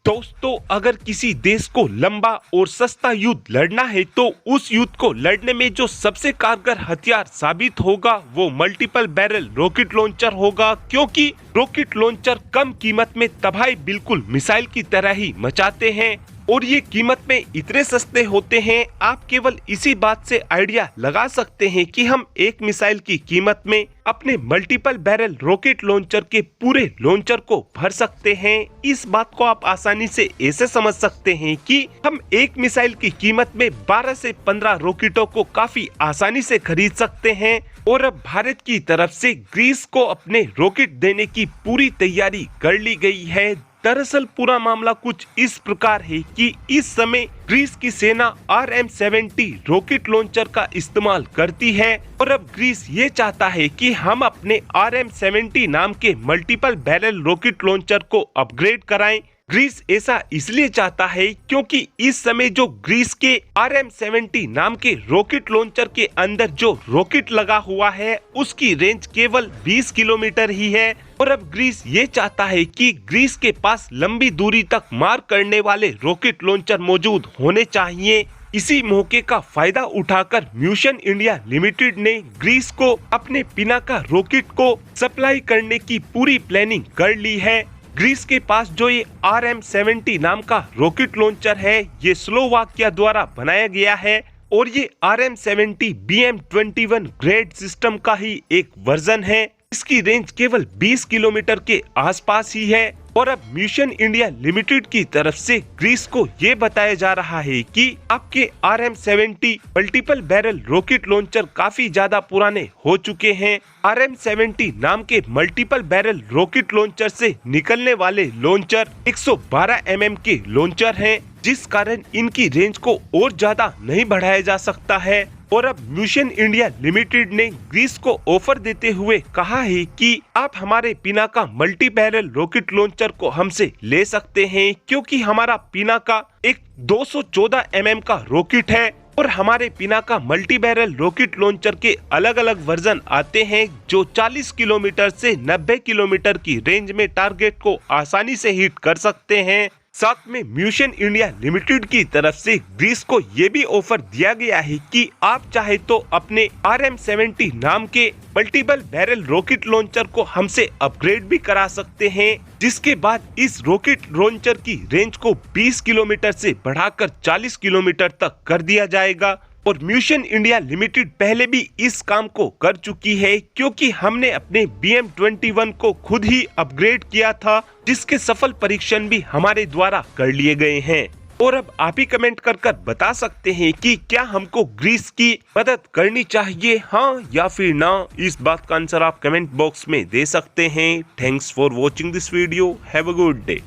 दोस्तों, अगर किसी देश को लंबा और सस्ता युद्ध लड़ना है तो उस युद्ध को लड़ने में जो सबसे कारगर हथियार साबित होगा वो मल्टीपल बैरल रॉकेट लॉन्चर होगा, क्योंकि रॉकेट लॉन्चर कम कीमत में तबाही बिल्कुल मिसाइल की तरह ही मचाते हैं और ये कीमत में इतने सस्ते होते हैं। आप केवल इसी बात से आइडिया लगा सकते हैं कि हम एक मिसाइल की कीमत में अपने मल्टीपल बैरल रॉकेट लॉन्चर के पूरे लॉन्चर को भर सकते हैं। इस बात को आप आसानी से ऐसे समझ सकते हैं कि हम एक मिसाइल की कीमत में 12 से 15 रॉकेटों को काफी आसानी से खरीद सकते हैं। और अब भारत की तरफ से ग्रीस को अपने रॉकेट देने की पूरी तैयारी कर ली गई है। दरअसल पूरा मामला कुछ इस प्रकार है कि इस समय ग्रीस की सेना RM-70 रॉकेट लॉन्चर का इस्तेमाल करती है और अब ग्रीस ये चाहता है कि हम अपने RM-70 नाम के मल्टीपल बैरल रॉकेट लॉन्चर को अपग्रेड कराएं। ग्रीस ऐसा इसलिए चाहता है क्योंकि इस समय जो ग्रीस के RM-70 नाम के रॉकेट लॉन्चर के अंदर जो रॉकेट लगा हुआ है उसकी रेंज केवल 20 किलोमीटर ही है और अब ग्रीस ये चाहता है कि ग्रीस के पास लंबी दूरी तक मार करने वाले रॉकेट लॉन्चर मौजूद होने चाहिए। इसी मौके का फायदा उठाकर म्यूशन इंडिया लिमिटेड ने ग्रीस को अपने पिनाका रॉकेट को सप्लाई करने की पूरी प्लानिंग कर ली है। ग्रीस के पास जो ये RM-70 नाम का रॉकेट लॉन्चर है ये स्लोवाकिया द्वारा बनाया गया है और ये RM-70 BM-21 ग्रेड सिस्टम का ही एक वर्जन है। इसकी रेंज केवल 20 किलोमीटर के आसपास ही है और अब मिशन इंडिया लिमिटेड की तरफ से ग्रीस को ये बताया जा रहा है कि आपके RM-70 multiple barrel rocket launcher काफी ज्यादा पुराने हो चुके हैं। RM-70 नाम के मल्टीपल बैरल रॉकेट लॉन्चर से निकलने वाले लॉन्चर 112 mm के लॉन्चर हैं, जिस कारण इनकी रेंज को और ज्यादा नहीं बढ़ाया जा सकता है। और अब मिशन इंडिया लिमिटेड ने ग्रीस को ऑफर देते हुए कहा है कि आप हमारे Pinaka multi barrel rocket launcher को हमसे ले सकते हैं, क्योंकि हमारा पिनाका एक 214 mm का रॉकेट है और हमारे Pinaka multi barrel rocket launcher के अलग अलग वर्जन आते हैं जो 40 किलोमीटर से 90 किलोमीटर की रेंज में टारगेट को आसानी से हिट कर सकते हैं। साथ में मिशन इंडिया लिमिटेड की तरफ से ग्रीस को ये भी ऑफर दिया गया है कि आप चाहे तो अपने RM-70 नाम के मल्टीपल बैरल रॉकेट लॉन्चर को हमसे अपग्रेड भी करा सकते हैं, जिसके बाद इस रॉकेट लॉन्चर की रेंज को 20 किलोमीटर से बढ़ाकर 40 किलोमीटर तक कर दिया जाएगा। और मिशन इंडिया लिमिटेड पहले भी इस काम को कर चुकी है, क्योंकि हमने अपने BM-21 को खुद ही अपग्रेड किया था, जिसके सफल परीक्षण भी हमारे द्वारा कर लिए गए हैं। और अब आप ही कमेंट कर बता सकते हैं कि क्या हमको ग्रीस की मदद करनी चाहिए, हाँ या फिर ना। इस बात का आंसर आप कमेंट बॉक्स में दे सकते हैं। Thanks for watching this video. Have a good day.